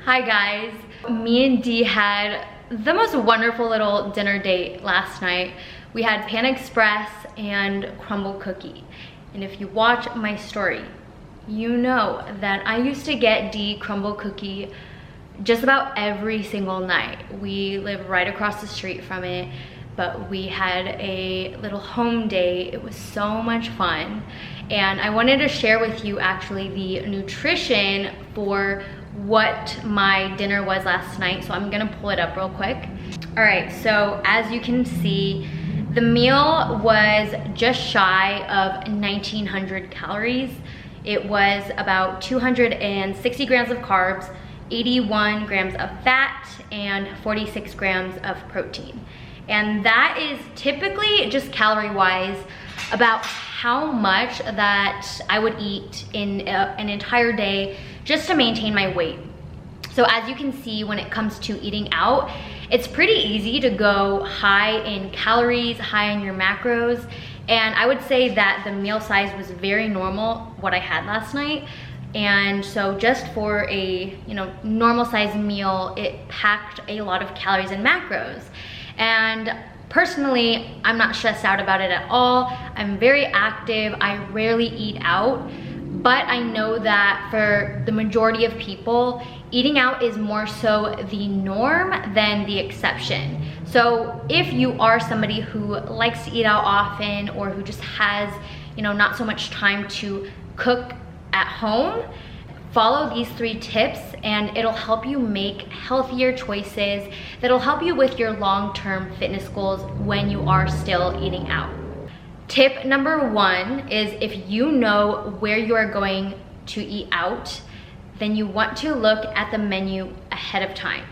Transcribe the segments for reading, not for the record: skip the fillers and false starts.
Hi guys. Me and Dee had the most wonderful little dinner date last night. We had Pan Express and crumble cookie. And if you watch my story, you know that I used to get Dee crumble cookie just about every single night. We live right across the street from it, but we had a little home day. It was so much fun. And I wanted to share with you actually the nutrition for what my dinner was last night. So I'm gonna pull it up real quick. All right, so as you can see, the meal was just shy of 1900 calories. It was about 260 grams of carbs, 81 grams of fat, and 46 grams of protein. And that is typically, just calorie-wise, about how much that I would eat in an entire day just to maintain my weight. So as you can see, when it comes to eating out, it's pretty easy to go high in calories, high in your macros. And I would say that the meal size was very normal, what I had last night. And so just for a normal size meal, it packed a lot of calories and macros. And personally, I'm not stressed out about it at all. I'm very active. I rarely eat out, but I know that for the majority of people, eating out is more so the norm than the exception. So if you are somebody who likes to eat out often, or who just has, not so much time to cook at home, follow these 3 tips and it'll help you make healthier choices that'll help you with your long-term fitness goals when you are still eating out. Tip number 1 is, if you know where you are going to eat out, then you want to look at the menu ahead of time.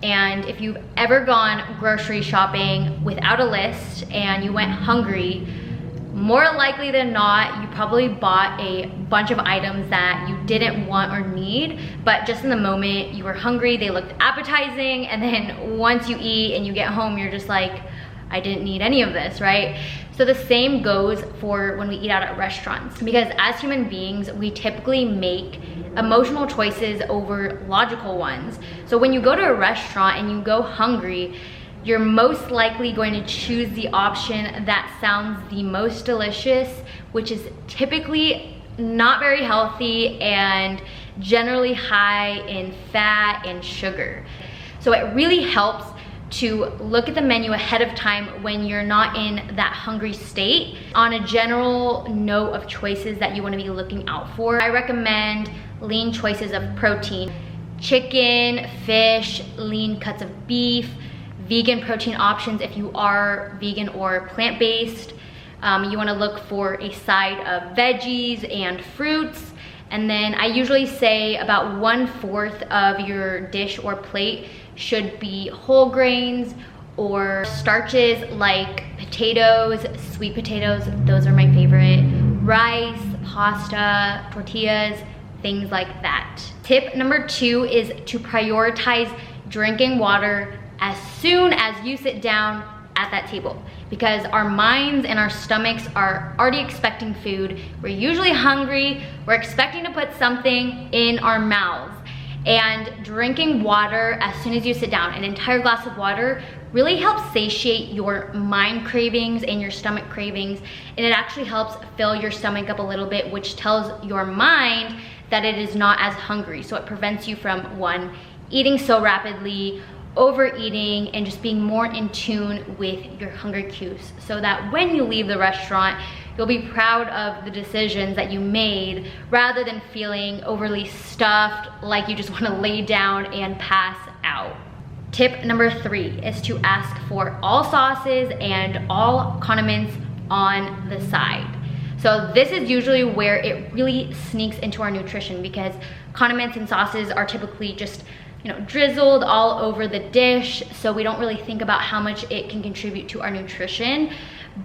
And if you've ever gone grocery shopping without a list and you went hungry, more likely than not, you probably bought a bunch of items that you didn't want or need, but just in the moment you were hungry, they looked appetizing, and then once you eat and you get home, you're just like, I didn't need any of this, right? So the same goes for when we eat out at restaurants, because as human beings, we typically make emotional choices over logical ones. So when you go to a restaurant and you go hungry, you're most likely going to choose the option that sounds the most delicious, which is typically not very healthy and generally high in fat and sugar. So it really helps to look at the menu ahead of time when you're not in that hungry state. On a general note of choices that you want to be looking out for, I recommend lean choices of protein: chicken, fish, lean cuts of beef, vegan protein options if you are vegan or plant-based. You want to look for a side of veggies and fruits. And then I usually say about 1/4 of your dish or plate should be whole grains or starches like potatoes, sweet potatoes, those are my favorite, rice, pasta, tortillas, things like that. Tip number 2 is to prioritize drinking water as soon as you sit down at that table, because our minds and our stomachs are already expecting food. We're usually hungry, we're expecting to put something in our mouths. And drinking water as soon as you sit down, an entire glass of water, really helps satiate your mind cravings and your stomach cravings, and it actually helps fill your stomach up a little bit, which tells your mind that it is not as hungry. So it prevents you from, 1, eating so rapidly, overeating, and just being more in tune with your hunger cues, so that when you leave the restaurant, you'll be proud of the decisions that you made, rather than feeling overly stuffed, like you just want to lay down and pass out. Tip number 3 is to ask for all sauces and all condiments on the side. So this is usually where it really sneaks into our nutrition, because condiments and sauces are typically just drizzled all over the dish, so we don't really think about how much it can contribute to our nutrition.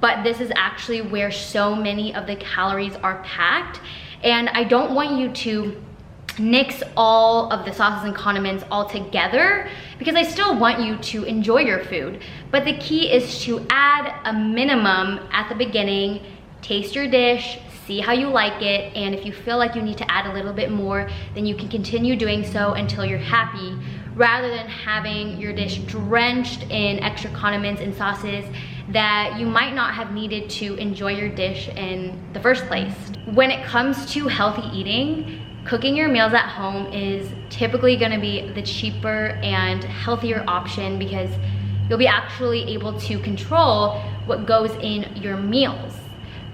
But this is actually where so many of the calories are packed, and I don't want you to nix all of the sauces and condiments all together, because I still want you to enjoy your food. But the key is to add a minimum at the beginning, taste your dish, see how you like it, and if you feel like you need to add a little bit more, then you can continue doing so until you're happy, rather than having your dish drenched in extra condiments and sauces that you might not have needed to enjoy your dish in the first place. When it comes to healthy eating, cooking your meals at home is typically gonna be the cheaper and healthier option, because you'll be actually able to control what goes in your meals.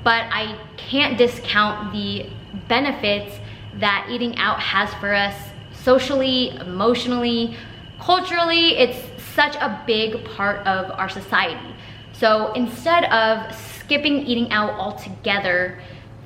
But I can't discount the benefits that eating out has for us socially, emotionally, culturally. It's such a big part of our society. So instead of skipping eating out altogether,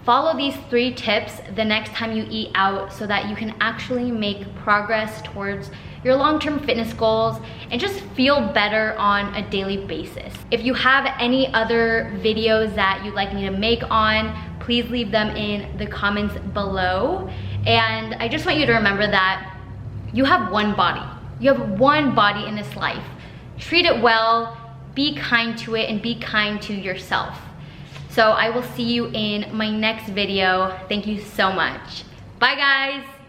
follow these 3 tips the next time you eat out so that you can actually make progress towards your long-term fitness goals and just feel better on a daily basis. If you have any other videos that you'd like me to make on, please leave them in the comments below. And I just want you to remember that you have one body. You have one body in this life. Treat it well, be kind to it, and be kind to yourself. So I will see you in my next video. Thank you so much. Bye guys.